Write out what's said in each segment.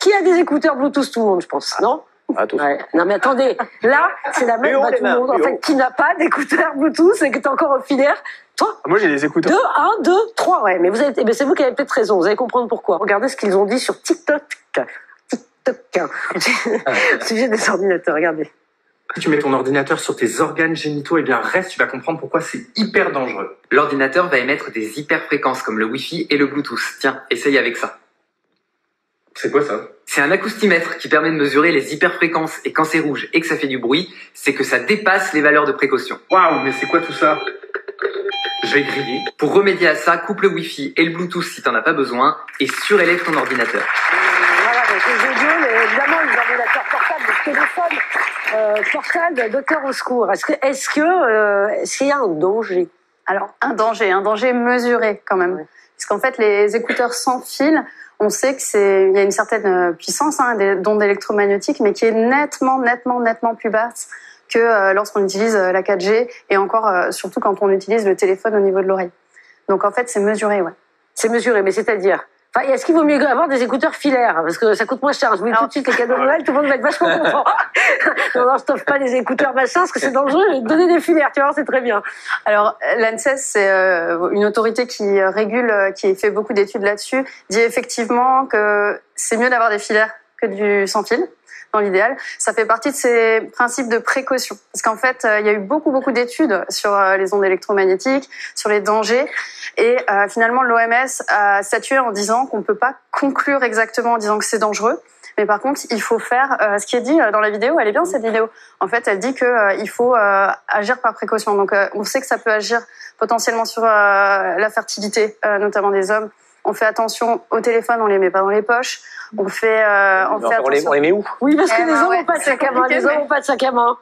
Qui a des écouteurs Bluetooth? Tout le monde, je pense, non? Ouais. Non mais attendez, là c'est la même tout le monde en fait qui n'a pas d'écouteurs Bluetooth et qui est encore au filaire. Toi? Moi j'ai des écouteurs. 2, 3, ouais. Mais c'est vous qui avez peut-être raison. Vous allez comprendre pourquoi. Regardez ce qu'ils ont dit sur TikTok. Au sujet des ordinateurs. Regardez. Si tu mets ton ordinateur sur tes organes génitaux, eh bien reste, tu vas comprendre pourquoi c'est hyper dangereux. L'ordinateur va émettre des hyperfréquences comme le Wi-Fi et le Bluetooth. Tiens, essaye avec ça. C'est quoi ça? C'est un acoustimètre qui permet de mesurer les hyperfréquences, et quand c'est rouge et que ça fait du bruit, c'est que ça dépasse les valeurs de précaution. Waouh, mais c'est quoi tout ça? Je vais griller. Pour remédier à ça, coupe le Wi-Fi et le Bluetooth si t'en as pas besoin et surélève ton ordinateur. Voilà, donc les audios, mais évidemment les ordinateurs portables, les téléphones portables, docteur au secours. Est-ce qu'il y a un danger? Alors, un danger mesuré quand même. Ouais. Parce qu'en fait, les écouteurs sans fil, on sait qu'il y a une certaine puissance d'ondes électromagnétiques, mais qui est nettement plus basse que lorsqu'on utilise la 4G et encore surtout quand on utilise le téléphone au niveau de l'oreille. Donc en fait, c'est mesuré, ouais. C'est mesuré, mais c'est-à-dire? Enfin, est-ce qu'il vaut mieux avoir des écouteurs filaires? Parce que ça coûte moins cher. Je vous dis tout de suite les cadeaux de Noël, tout le monde va être vachement content. non, je t'offre pas les écouteurs machin, parce que c'est dangereux. Je vais te donner des filaires, tu vois, c'est très bien. Alors, l'ANSES, c'est une autorité qui régule, qui fait beaucoup d'études là-dessus, dit effectivement que c'est mieux d'avoir des filaires que du sans fil. Dans l'idéal, ça fait partie de ces principes de précaution. Parce qu'en fait, il y a eu beaucoup d'études sur les ondes électromagnétiques, sur les dangers. Et finalement, l'OMS a statué en disant qu'on ne peut pas conclure exactement en disant que c'est dangereux. Mais par contre, il faut faire ce qui est dit dans la vidéo. Elle est bien, cette vidéo. En fait, elle dit qu'il faut agir par précaution. Donc, on sait que ça peut agir potentiellement sur la fertilité, notamment des hommes. On fait attention au téléphone, on les met pas dans les poches. On fait attention. On les met où? Oui, parce que les hommes n'ont pas de sac à main. Les hommes n'ont pas de sac à main.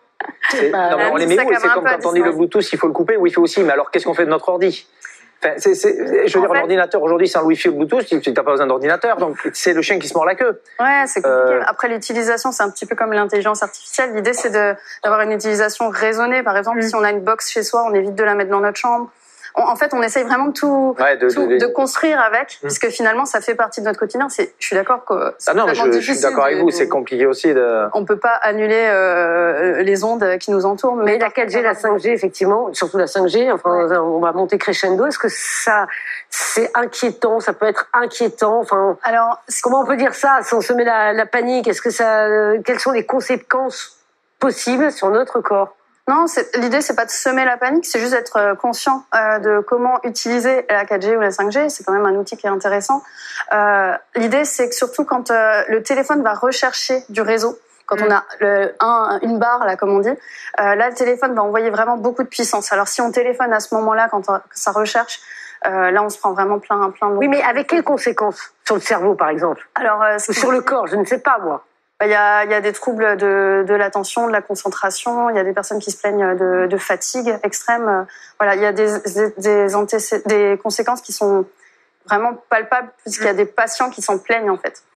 Non, mais on les met où? C'est comme quand on dit le Bluetooth, il faut le couper. Oui, il faut aussi. Mais alors, qu'est-ce qu'on fait de notre ordi? Enfin, je veux dire, l'ordinateur aujourd'hui sans le Wi-Fi ou le Bluetooth, tu n'as pas besoin d'ordinateur, donc c'est le chien qui se mord la queue. Ouais, c'est compliqué. Après, l'utilisation, c'est un petit peu comme l'intelligence artificielle. L'idée, c'est d'avoir une utilisation raisonnée. Par exemple, si on a une box chez soi, on évite de la mettre dans notre chambre. En fait, on essaye vraiment de construire avec, puisque finalement, ça fait partie de notre quotidien. Je suis d'accord que c'est je suis d'accord avec vous, c'est compliqué aussi de... On peut pas annuler les ondes qui nous entourent. Mais la 4G, la 5G, effectivement, surtout la 5G, enfin, on va monter crescendo. Est-ce que ça, c'est inquiétant? Ça peut être inquiétant. Enfin, alors, comment on peut dire ça? Si on se met la panique, quelles sont les conséquences possibles sur notre corps? Non, l'idée, c'est pas de semer la panique, c'est juste d'être conscient de comment utiliser la 4G ou la 5G. C'est quand même un outil qui est intéressant. L'idée, c'est que surtout quand le téléphone va rechercher du réseau, quand on a une barre, là, comme on dit, là, le téléphone va envoyer vraiment beaucoup de puissance. Alors, si on téléphone à ce moment-là, quand ça recherche, là, on se prend vraiment plein de... Oui, mais avec quelles conséquences? Sur le cerveau, par exemple? Alors, ou sur le corps, je ne sais pas, moi. Il y a des troubles de l'attention, de la concentration. Il y a des personnes qui se plaignent de fatigue extrême. Voilà, il y a des conséquences qui sont vraiment palpables puisqu'il y a des patients qui s'en plaignent en fait.